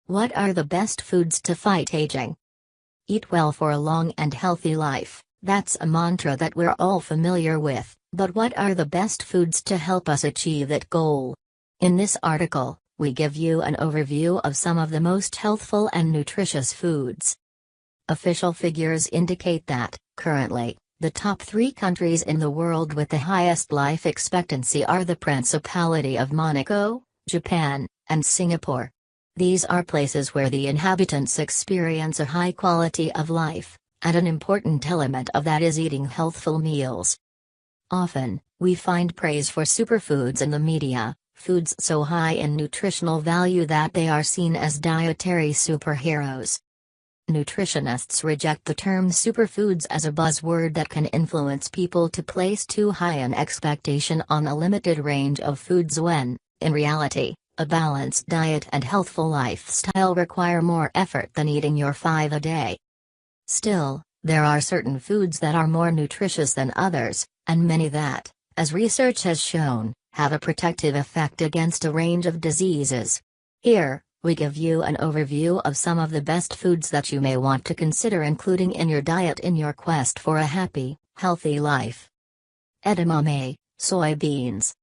What are the best foods to fight aging? Eat well for a long and healthy life, that's a mantra that we're all familiar with, but what are the best foods to help us achieve that goal? In this article, we give you an overview of some of the most healthful and nutritious foods. Official figures indicate that, currently, the top 3 countries in the world with the highest life expectancy are the Principality of Monaco, Japan, and Singapore. These are places where the inhabitants experience a high quality of life, and an important element of that is eating healthful meals. Often, we find praise for superfoods in the media, foods so high in nutritional value that they are seen as dietary superheroes. Nutritionists reject the term superfoods as a buzzword that can influence people to place too high an expectation on a limited range of foods when, in reality, a balanced diet and healthful lifestyle require more effort than eating your 5 a day. Still, there are certain foods that are more nutritious than others, and many that, as research has shown, have a protective effect against a range of diseases. Here, we give you an overview of some of the best foods that you may want to consider including in your diet in your quest for a happy, healthy life. Edamame, soybeans.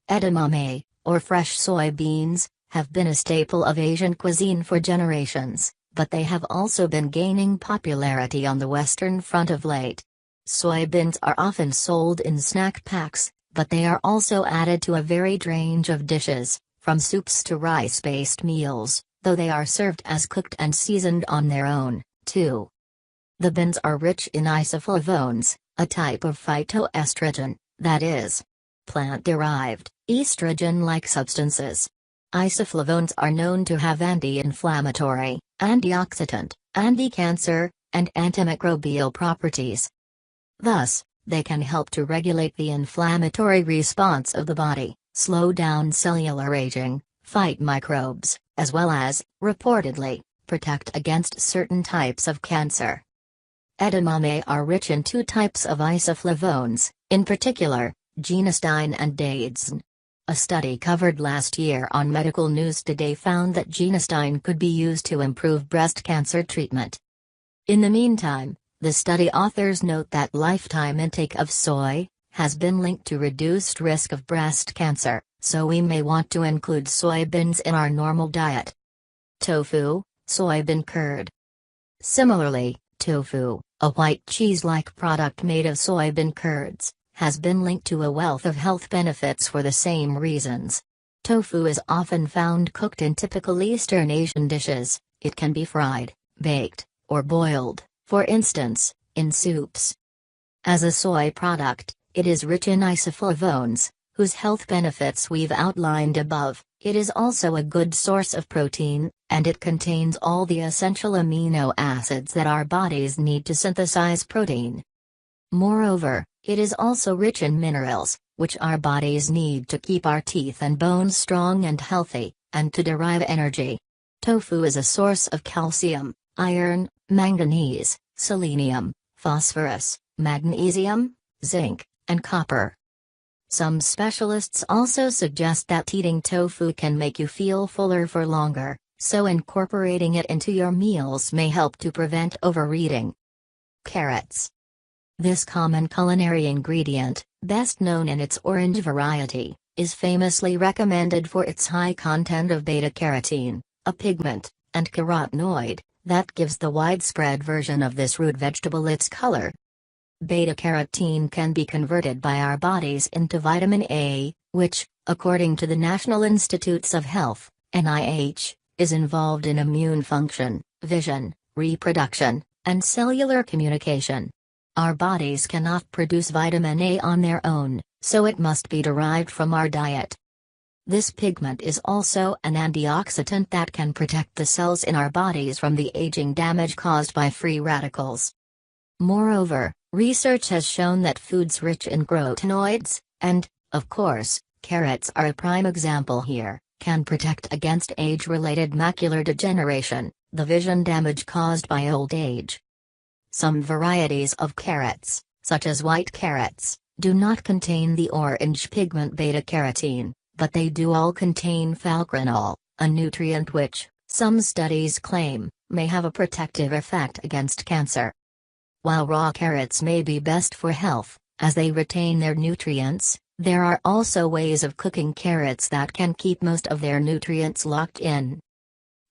Edamame, or fresh soybeans, have been a staple of Asian cuisine for generations, but they have also been gaining popularity on the Western Front of late. Soybeans are often sold in snack packs, but they are also added to a varied range of dishes, from soups to rice-based meals, though they are served as cooked and seasoned on their own, too. The beans are rich in isoflavones, a type of phytoestrogen, that is, plant-derived, estrogen-like substances. Isoflavones are known to have anti-inflammatory, antioxidant, anti-cancer, and antimicrobial properties. Thus, they can help to regulate the inflammatory response of the body, slow down cellular aging, fight microbes, as well as, reportedly, protect against certain types of cancer. Edamame are rich in 2 types of isoflavones, in particular, genistein and daidzein. A study covered last year on Medical News Today found that genistein could be used to improve breast cancer treatment. In the meantime, the study authors note that lifetime intake of soy has been linked to reduced risk of breast cancer, so we may want to include soybeans in our normal diet. Tofu, soybean curd. Similarly, tofu, a white cheese-like product made of soybean curds, has been linked to a wealth of health benefits for the same reasons. Tofu is often found cooked in typical Eastern Asian dishes. It can be fried, baked, or boiled, for instance, in soups. As a soy product, it is rich in isoflavones, whose health benefits we've outlined above. It is also a good source of protein, and it contains all the essential amino acids that our bodies need to synthesize protein. Moreover, it is also rich in minerals, which our bodies need to keep our teeth and bones strong and healthy, and to derive energy. Tofu is a source of calcium, iron, manganese, selenium, phosphorus, magnesium, zinc, and copper. Some specialists also suggest that eating tofu can make you feel fuller for longer, so incorporating it into your meals may help to prevent overeating. Carrots. This common culinary ingredient, best known in its orange variety, is famously recommended for its high content of beta-carotene, a pigment, and carotenoid, that gives the widespread version of this root vegetable its color. Beta-carotene can be converted by our bodies into vitamin A, which, according to the National Institutes of Health, NIH, is involved in immune function, vision, reproduction, and cellular communication. Our bodies cannot produce vitamin A on their own, so it must be derived from our diet. This pigment is also an antioxidant that can protect the cells in our bodies from the aging damage caused by free radicals. Moreover, research has shown that foods rich in carotenoids, and, of course, carrots are a prime example here, can protect against age-related macular degeneration, the vision damage caused by old age. Some varieties of carrots, such as white carrots, do not contain the orange pigment beta-carotene, but they do all contain falcrinol, a nutrient which, Some studies claim may have a protective effect against cancer. While raw carrots may be best for health, as they retain their nutrients, there are also ways of cooking carrots that can keep most of their nutrients locked in.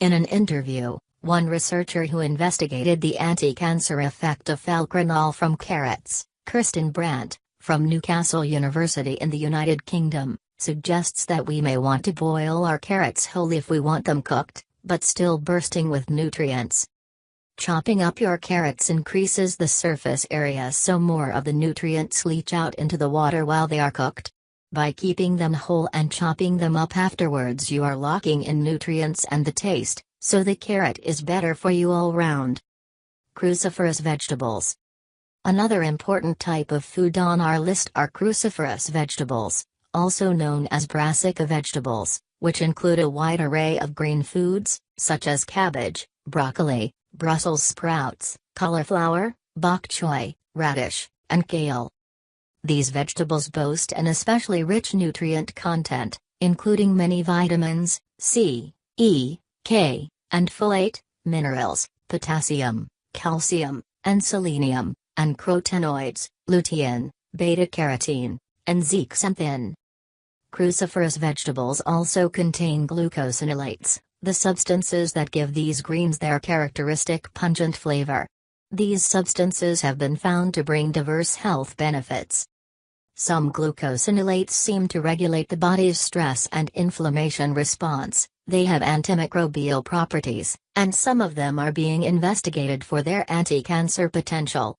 In an interview, one researcher who investigated the anti-cancer effect of falcrinol from carrots, Kirsten Brandt, from Newcastle University in the United Kingdom, suggests that we may want to boil our carrots whole if we want them cooked, but still bursting with nutrients. Chopping up your carrots increases the surface area so more of the nutrients leach out into the water while they are cooked. By keeping them whole and chopping them up afterwards, you are locking in nutrients and the taste, so the carrot is better for you all round. Cruciferous vegetables. Another important type of food on our list are cruciferous vegetables, also known as brassica vegetables, which include a wide array of green foods, such as cabbage, broccoli, Brussels sprouts, cauliflower, bok choy, radish, and kale. These vegetables boast an especially rich nutrient content, including many vitamins, C, E, K, and folate, minerals, potassium, calcium, and selenium, and carotenoids, lutein, beta-carotene, and zeaxanthin. Cruciferous vegetables also contain glucosinolates, the substances that give these greens their characteristic pungent flavor. These substances have been found to bring diverse health benefits. Some glucosinolates seem to regulate the body's stress and inflammation response, they have antimicrobial properties, and some of them are being investigated for their anti-cancer potential.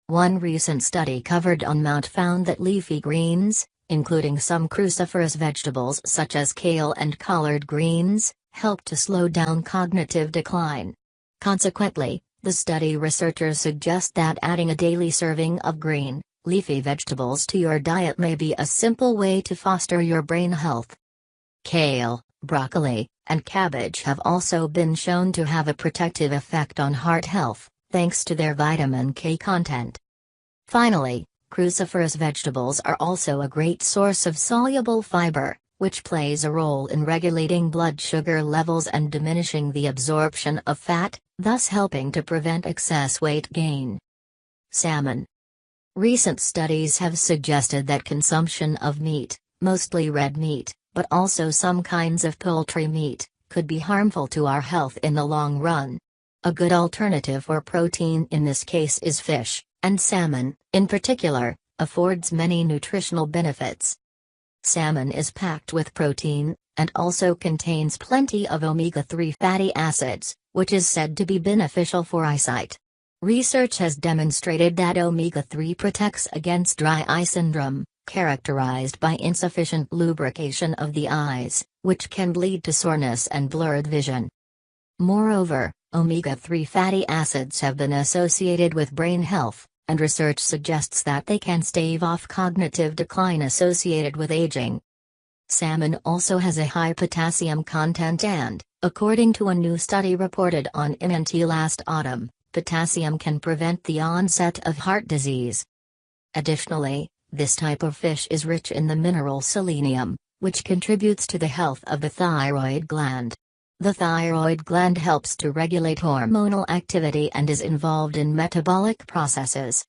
One recent study covered on Mount found that leafy greens, including some cruciferous vegetables such as kale and collard greens, help to slow down cognitive decline. Consequently, the study researchers suggest that adding a daily serving of green, leafy vegetables to your diet may be a simple way to foster your brain health. Kale, broccoli, and cabbage have also been shown to have a protective effect on heart health, thanks to their vitamin K content. Finally, cruciferous vegetables are also a great source of soluble fiber, which plays a role in regulating blood sugar levels and diminishing the absorption of fat, thus helping to prevent excess weight gain. Salmon. Recent studies have suggested that consumption of meat, mostly red meat, but also some kinds of poultry meat, could be harmful to our health in the long run. A good alternative for protein in this case is fish, and salmon, in particular, affords many nutritional benefits. Salmon is packed with protein, and also contains plenty of omega-3 fatty acids, which is said to be beneficial for eyesight. Research has demonstrated that omega-3 protects against dry eye syndrome, characterized by insufficient lubrication of the eyes, which can lead to soreness and blurred vision. Moreover, omega-3 fatty acids have been associated with brain health, and research suggests that they can stave off cognitive decline associated with aging. Salmon also has a high potassium content and, according to a new study reported on MNT last autumn, potassium can prevent the onset of heart disease. Additionally, this type of fish is rich in the mineral selenium, which contributes to the health of the thyroid gland. The thyroid gland helps to regulate hormonal activity and is involved in metabolic processes.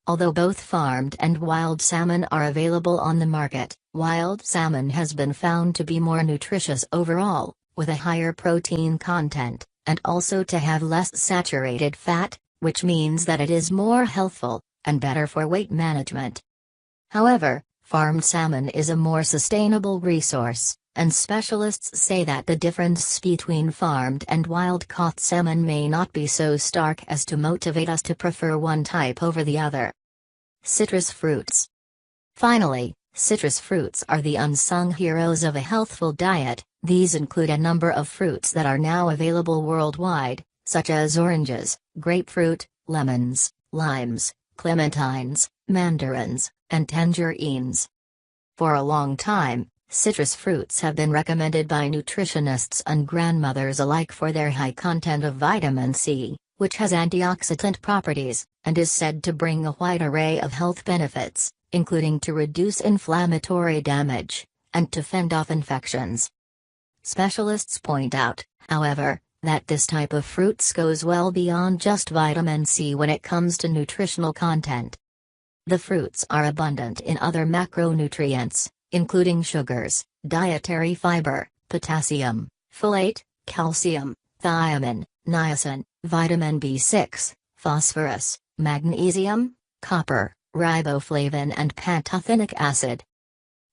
Although both farmed and wild salmon are available on the market, wild salmon has been found to be more nutritious overall, with a higher protein content, and also to have less saturated fat, which means that it is more healthful, and better for weight management. However, farmed salmon is a more sustainable resource, and specialists say that the difference between farmed and wild-caught salmon may not be so stark as to motivate us to prefer one type over the other. Citrus fruits. Finally, citrus fruits are the unsung heroes of a healthful diet. These include a number of fruits that are now available worldwide, such as oranges, grapefruit, lemons, limes, clementines, mandarins, and tangerines. For a long time, citrus fruits have been recommended by nutritionists and grandmothers alike for their high content of vitamin C, which has antioxidant properties, and is said to bring a wide array of health benefits, including to reduce inflammatory damage, and to fend off infections. Specialists point out, however, that this type of fruits goes well beyond just vitamin C when it comes to nutritional content. The fruits are abundant in other macronutrients, including sugars, dietary fiber, potassium, folate, calcium, thiamine, niacin, vitamin B6, phosphorus, magnesium, copper, riboflavin and pantothenic acid.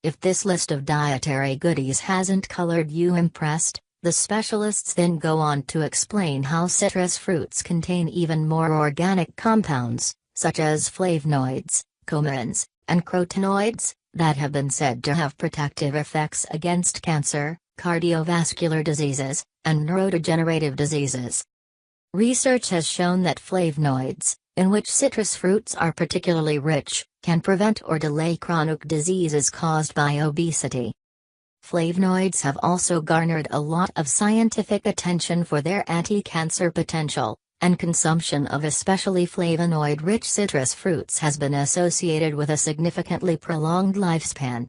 If this list of dietary goodies hasn't colored you impressed, the specialists then go on to explain how citrus fruits contain even more organic compounds, such as flavonoids, coumarins, and carotenoids, that have been said to have protective effects against cancer, cardiovascular diseases, and neurodegenerative diseases. Research has shown that flavonoids, in which citrus fruits are particularly rich, can prevent or delay chronic diseases caused by obesity. Flavonoids have also garnered a lot of scientific attention for their anti-cancer potential, and consumption of especially flavonoid-rich citrus fruits has been associated with a significantly prolonged lifespan.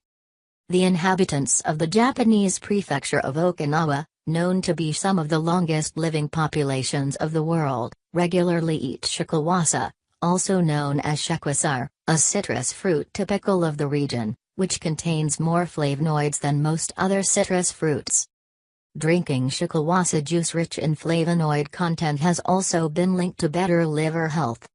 The inhabitants of the Japanese prefecture of Okinawa, known to be some of the longest living populations of the world, regularly eat shikiwasa, also known as shekwasar, a citrus fruit typical of the region, which contains more flavonoids than most other citrus fruits. Drinking shikiwasa juice rich in flavonoid content has also been linked to better liver health.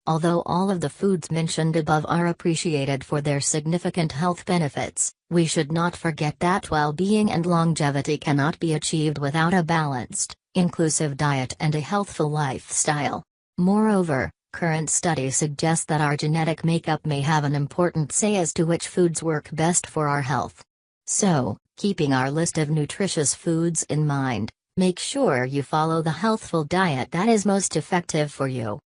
Although all of the foods mentioned above are appreciated for their significant health benefits, we should not forget that well-being and longevity cannot be achieved without a balanced, inclusive diet and a healthful lifestyle. Moreover, current studies suggest that our genetic makeup may have an important say as to which foods work best for our health. So, keeping our list of nutritious foods in mind, make sure you follow the healthful diet that is most effective for you.